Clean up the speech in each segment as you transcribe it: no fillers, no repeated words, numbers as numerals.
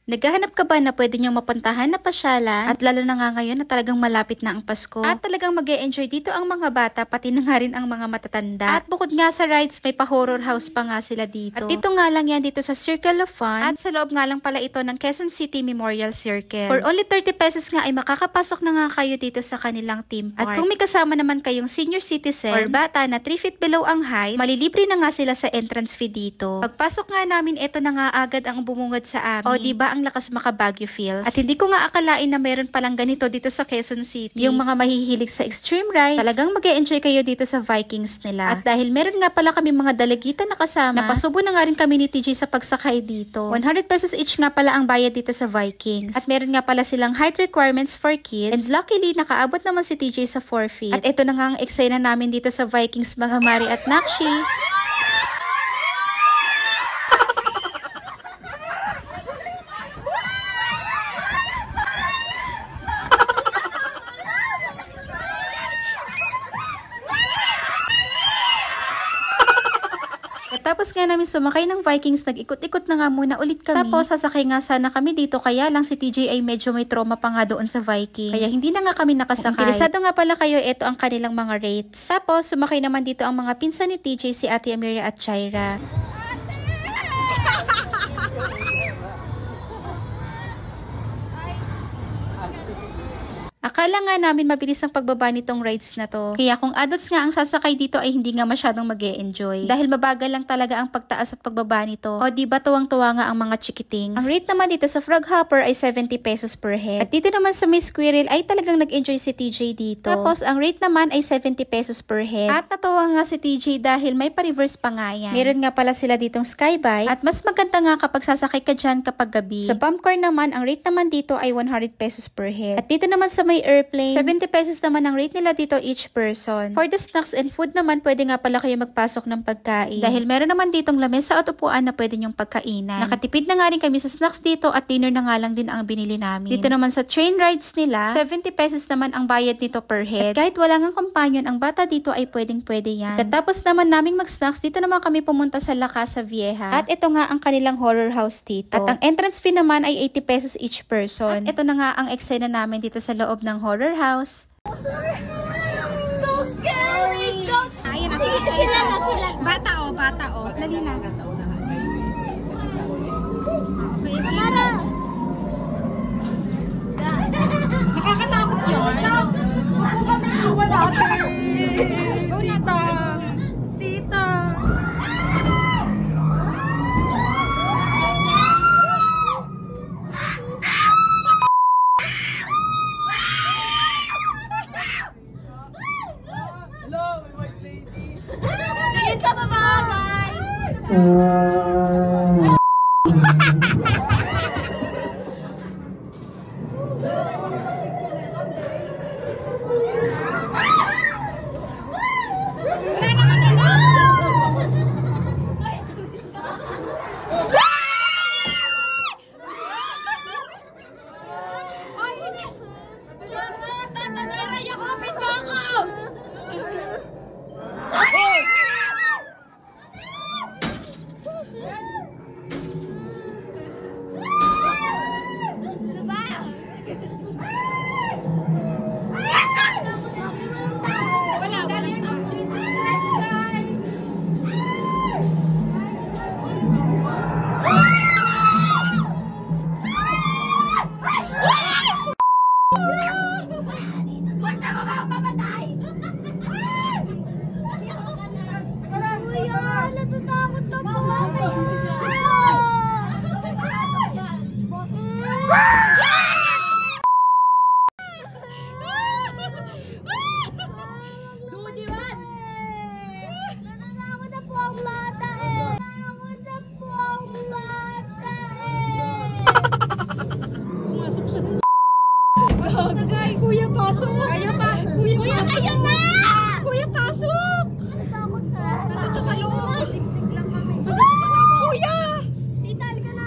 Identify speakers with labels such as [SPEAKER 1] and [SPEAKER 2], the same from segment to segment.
[SPEAKER 1] Naghahanap ka ba na pwede niyong mapuntahan na pasyalan? At lalo na nga ngayon na talagang malapit na ang Pasko. At talagang mag-e-enjoy dito ang mga bata, pati na nga rin ang mga matatanda. At bukod nga sa rides, may pa-horror house pa nga sila dito. At dito nga lang yan dito sa Circle of Fun. At sa loob nga lang pala ito ng Quezon City Memorial Circle. For only 30 pesos nga ay makakapasok na nga kayo dito sa kanilang theme park. At kung may kasama naman kayong senior citizen or bata na 3 feet below ang height, malilibre na nga sila sa entrance fee dito. Pagpasok nga namin, ito na nga agad ang bumungad sa amin. O diba ang lakas maka Baguio feels. At hindi ko nga akalain na meron palang ganito dito sa Quezon City. Yung mga mahihilig sa extreme rides, talagang mag-e-enjoy kayo dito sa Vikings nila. At dahil meron nga pala kami mga dalagita na kasama, napasubo na nga rin kami ni TJ sa pagsakay dito. 100 pesos each nga pala ang bayad dito sa Vikings. At meron nga pala silang height requirements for kids. And luckily, nakaabot naman si TJ sa 4 feet. At ito na nga ang eksena namin dito sa Vikings, mga Mari at Nakshi. Tapos nga namin sumakay ng Vikings, nag-ikot-ikot na nga muna ulit kami. Tapos sasakay nga sana kami dito, kaya lang si TJ ay medyo may trauma pa nga doon sa Vikings. Kaya hindi na nga kami nakasakay. Kung interesado nga pala kayo, ito ang kanilang mga rates. Tapos sumakay naman dito ang mga pinsan ni TJ, si Ate Amiria at Chaira. Akala nga namin mabilis ang pagbaba nitong rides na to. Kaya kung adults nga ang sasakay dito ay hindi nga masyadong mag-e-enjoy. Dahil mabagal lang talaga ang pagtaas at pagbaba nito. O diba tuwang-tuwa nga ang mga chikitings. Ang rate naman dito sa Frog Hopper ay 70 pesos per head. At dito naman sa Miss Squirrel ay talagang nag-enjoy si TJ dito. Tapos ang rate naman ay 70 pesos per head. At natuwa nga si TJ dahil may pa-reverse pa nga yan. Meron nga pala sila ditong skybike. At mas maganda nga kapag sasakay ka dyan kapag gabi. Sa Pumpcorn naman, ang rate naman dito ay 100 pesos per head. At dito naman sa may airplane, 70 pesos naman ang rate nila dito each person. For the snacks and food naman, pwede nga pala kayo magpasok ng pagkain. Dahil meron naman ditong lamesa at upuan na pwede nyong pagkainan. Nakatipid na nga rin kami sa snacks dito at dinner na nga lang din ang binili namin. Dito naman sa train rides nila, 70 pesos naman ang bayad nito per head. At kahit wala ngang companion, ang bata dito ay pwedeng-pwede yan. Katapos naman naming mag-snacks, dito naman kami pumunta sa La Casa Vieja. At ito nga ang kanilang horror house dito. At ang entrance fee naman ay 80 pesos each person. At ito na nga ang eksena namin dito sa loob ng horror house.
[SPEAKER 2] So scary! Ayan na sila. Bata o. Dali na. Lara! Nakakatakot yun. Wala. Go na to. Tita. Tingin sa baba, guys! Wala naman Kuya, pasok! Kuya, kayo na! Kuya, pasok! Natakot ka. Nandun siya sa loob. Siksik lang kami. Kuya! Tita, halika na.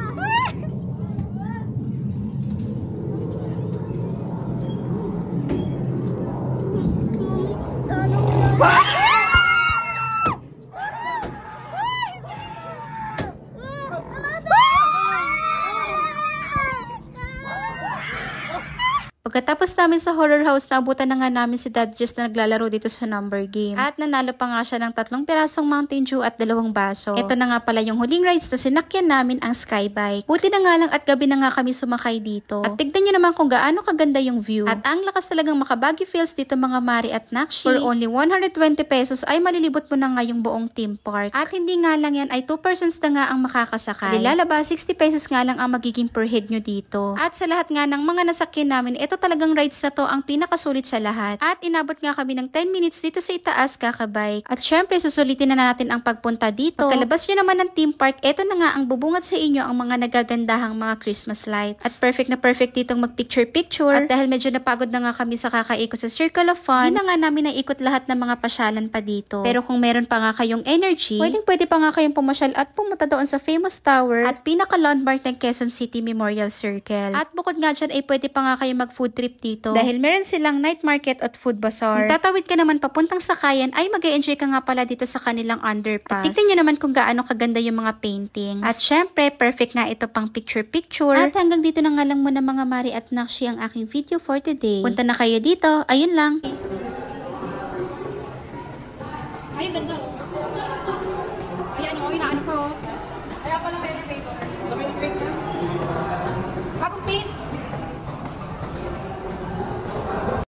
[SPEAKER 1] Pagkatapos namin sa horror house, naabutan na nga namin si Dad Jess na naglalaro dito sa number games. At nanalo pa nga siya ng 3 pirasong Mountain Dew at 2 baso. Ito na nga pala yung huling rides na sinakyan namin, ang Skybike. Buti na nga lang at gabi na nga kami sumakay dito. At tignan nyo naman kung gaano kaganda yung view. At ang lakas talagang makabaggy feels dito mga Mari at Nakshi. For only 120 pesos ay malilibot mo na nga yung buong theme park. At hindi nga lang yan ay 2 persons na nga ang makakasakay. Lalaba 60 pesos nga lang ang magiging per head nyo dito. At sa lahat nga ng mga nasakyan namin, ito talagang rides na to ang pinakasulit sa lahat. At inabot nga kami ng 10 minutes dito sa itaas kakabike. At syempre susulitin na natin ang pagpunta dito. Pagkalabas nyo naman ng theme park, ito na nga ang bubungad sa inyo ang mga nagagandahang mga Christmas lights. At perfect na perfect ditong mag-picture-picture. At dahil medyo napagod na nga kami sa kakaikot sa Circle of Fun, di na nga namin naikot lahat ng mga pasyalan pa dito. Pero kung meron pa nga kayong energy, pwede pa nga kayong pumasyal at pumunta doon sa famous tower at pinaka-landmark ng Quezon City Memorial Circle. At bukod nga dyan ay pwede pa nga kayong mag-food trip dito dahil meron silang night market at food bazaar. Kung tatawid ka naman papuntang Sakayan ay mag-e-enjoy ka nga pala dito sa kanilang underpass. At tignan nyo naman kung gaano kaganda yung mga paintings. At syempre, perfect nga ito pang picture-picture. At hanggang dito na nga lang muna mga Mari at Nakshi ang aking video for today. Punta na kayo dito. Ayun lang.
[SPEAKER 2] Ay, ganda. Ayan o, inaano ko. Kaya pala may elevator. Bagong paint.